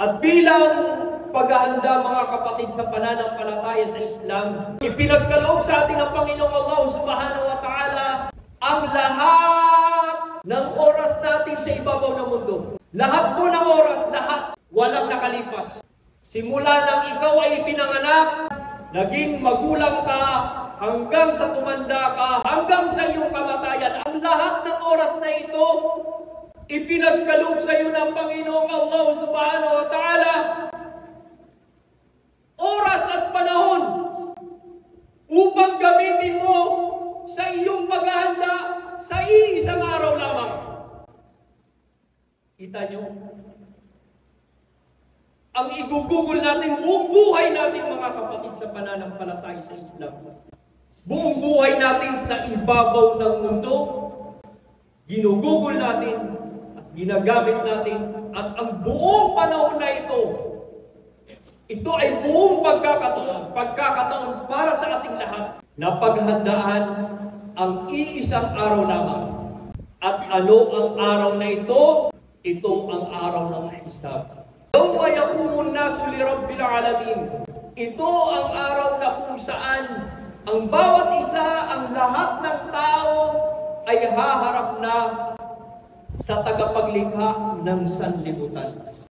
At bilang paghahanda mga kapatid sa pananampalataya sa Islam, ipinagkaloob sa ating ang Panginoong Allah Subhanahu wa Ta'ala ang lahat ng oras natin sa ibabaw ng mundo. Lahat po ng oras, lahat, walang nakalipas. Simula nang ikaw ay ipinanganak, naging magulang ka, hanggang sa tumanda ka, hanggang sa iyong kamatayan, ang lahat ng oras na ito, ipinagkaloob sa iyo ng Panginoong Allah Subhanahu wa Ta'ala. Oras at panahon upang gamitin mo sa iyong paghahanda sa iisang araw lamang. Kita nyo? Ang igugugol natin, buong buhay natin mga kapatid sa pananampalataya sa Islam. Buong buhay natin sa ibabaw ng mundo, ginugugol natin at ginagamit natin, at ang buong panahon na ito ay buong pagkakataon para sa ating lahat na paghandaan ang iisang araw lamang. At ano ang araw na ito? Ito ang araw ng hisab. Yawma yaqumun nasu li rabbil alamin. Ito ang araw na kung saan ang bawat isa, ang lahat ng tao ay haharap na sa tagapaglikha ng sanlibutan.